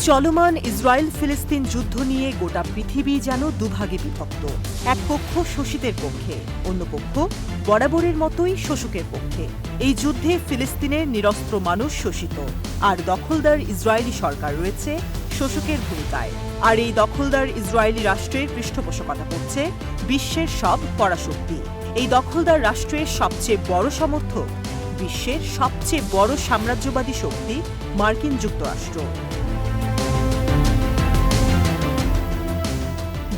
চলমান ইসরায়েল ফিলিস্তিন যুদ্ধ নিয়ে গোটা পৃথিবী যেন দুভাগে বিভক্ত। এক পক্ষ শোষিতের পক্ষে, অন্য পক্ষ বরাবরের মতোই শোষকের পক্ষে। এই যুদ্ধে ফিলিস্তিনের নিরস্ত্র মানুষ শোষিত, আর দখলদার ইসরায়েলি সরকার রয়েছে শোষকের ভূমিকায়। আর এই দখলদার ইসরায়েলি রাষ্ট্রের পৃষ্ঠপোষকতা করছে বিশ্বের সব পরাশক্তি। এই দখলদার রাষ্ট্রের সবচেয়ে বড় সমর্থক বিশ্বের সবচেয়ে বড় সাম্রাজ্যবাদী শক্তি মার্কিন যুক্তরাষ্ট্র।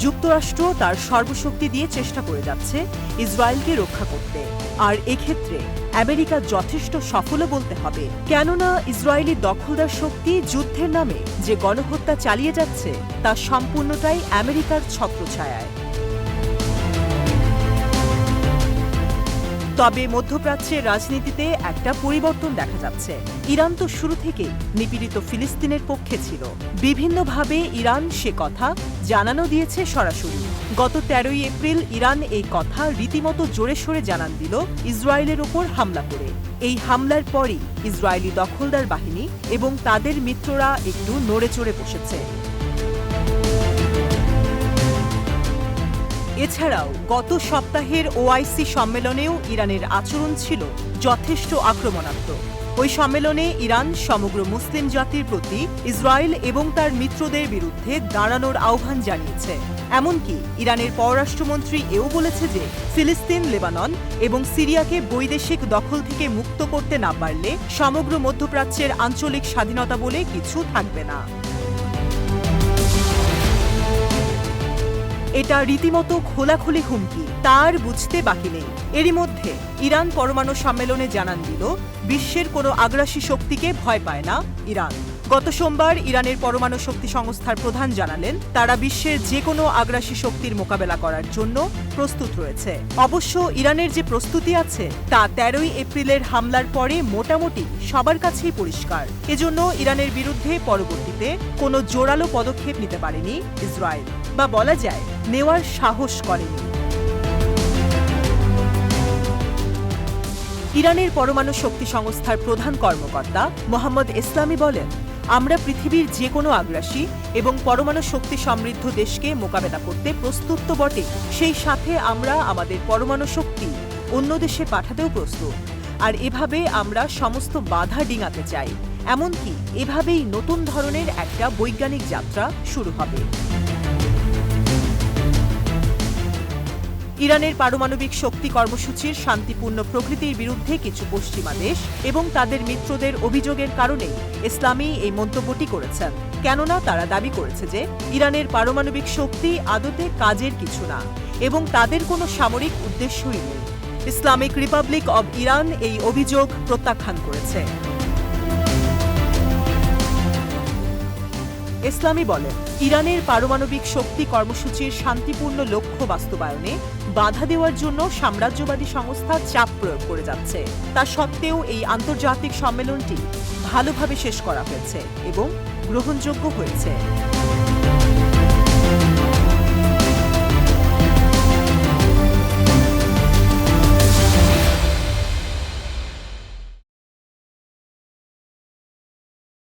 যুক্তরাষ্ট্র তার সর্বশক্তি দিয়ে চেষ্টা করে যাচ্ছে ইসরায়েলকে রক্ষা করতে, আর এক্ষেত্রে আমেরিকা যথেষ্ট সফলও বলতে হবে। কেননা ইসরায়েলি দখলদার শক্তি যুদ্ধের নামে যে গণহত্যা চালিয়ে যাচ্ছে তা সম্পূর্ণটাই আমেরিকার ছত্রছায়ায়। তবে মধ্যপ্রাচ্যের রাজনীতিতে একটা পরিবর্তন দেখা যাচ্ছে। ইরান তো শুরু থেকেই নিপীড়িত ফিলিস্তিনের পক্ষে ছিল। বিভিন্নভাবে ইরান সে কথা জানানো দিয়েছে সরাসরি। গত 13ই এপ্রিল ইরান এই কথা রীতিমতো জোরে সোরে জানান দিল ইসরায়েলের ওপর হামলা করে। এই হামলার পরই ইসরায়েলি দখলদার বাহিনী এবং তাদের মিত্ররা একটু নড়েচড়ে বসেছে। এছাড়াও গত সপ্তাহের ওআইসি সম্মেলনেও ইরানের আচরণ ছিল যথেষ্ট আক্রমণাত্মক। ওই সম্মেলনে ইরান সমগ্র মুসলিম জাতির প্রতি ইসরায়েল এবং তার মিত্রদের বিরুদ্ধে দাঁড়ানোর আহ্বান জানিয়েছে। এমনকি ইরানের পররাষ্ট্রমন্ত্রী এও বলেছে যে ফিলিস্তিন, লেবানন এবং সিরিয়াকে বৈদেশিক দখল থেকে মুক্ত করতে না পারলে সমগ্র মধ্যপ্রাচ্যের আঞ্চলিক স্বাধীনতা বলে কিছু থাকবে না। এটা রীতিমতো খোলাখুলি হুমকি, তার বুঝতে বাকি নেই। এরই মধ্যে ইরান পরমাণু সম্মেলনে জানান দিল বিশ্বের কোনো আগ্রাসী শক্তিকে ভয় পায় না ইরান। গত সোমবার ইরানের পরমাণু শক্তি সংস্থার প্রধান জানালেন তারা বিশ্বের যে কোনো আগ্রাসী শক্তির মোকাবেলা করার জন্য প্রস্তুত রয়েছে। অবশ্য ইরানের যে প্রস্তুতি আছে তা 13ই এপ্রিলের হামলার পরে মোটামুটি সবার কাছেই পরিষ্কার। এজন্য ইরানের বিরুদ্ধে পরবর্তীতে কোনো জোরালো পদক্ষেপ নিতে পারেনি ইসরায়েল, বা বলা যায় নেওয়ার সাহস করেনি। ইরানের পরমাণু শক্তি সংস্থার প্রধান কর্মকর্তা মোহাম্মদ ইসলামি বলেন, আমরা পৃথিবীর যে কোনো আগ্রাসী এবং পরমাণু শক্তি সমৃদ্ধ দেশকে মোকাবেলা করতে প্রস্তুত তো বটে, সেই সাথে আমরা আমাদের পরমাণু শক্তি অন্য দেশে পাঠাতেও প্রস্তুত। আর এভাবে আমরা সমস্ত বাধা ডিঙাতে চাই। এমনকি এভাবেই নতুন ধরনের একটা বৈজ্ঞানিক যাত্রা শুরু হবে। ইরানের পারমাণবিক শক্তি কর্মসূচির শান্তিপূর্ণ প্রকৃতির বিরুদ্ধে কিছু পশ্চিমা দেশ এবং তাদের মিত্রদের অভিযোগের কারণে ইসলামী এই মন্তব্যটি করেছেন। কেননা তারা দাবি করেছে যে ইরানের পারমাণবিক শক্তি আদতে কাজের কিছু না এবং তাদের কোনো সামরিক উদ্দেশ্যই নেই। ইসলামিক রিপাবলিক অব ইরান এই অভিযোগ প্রত্যাখ্যান করেছে। ইসলামি বলেন, ইরানের পারমাণবিক শক্তি কর্মসূচির শান্তিপূর্ণ লক্ষ্য বাস্তবায়নে বাধা দেওয়ার জন্য সাম্রাজ্যবাদী সংস্থা চাপ প্রয়োগ করে যাচ্ছে। তা সত্ত্বেও এই আন্তর্জাতিক সম্মেলনটি ভালোভাবে শেষ করা হয়েছে এবং গ্রহণযোগ্য হয়েছে।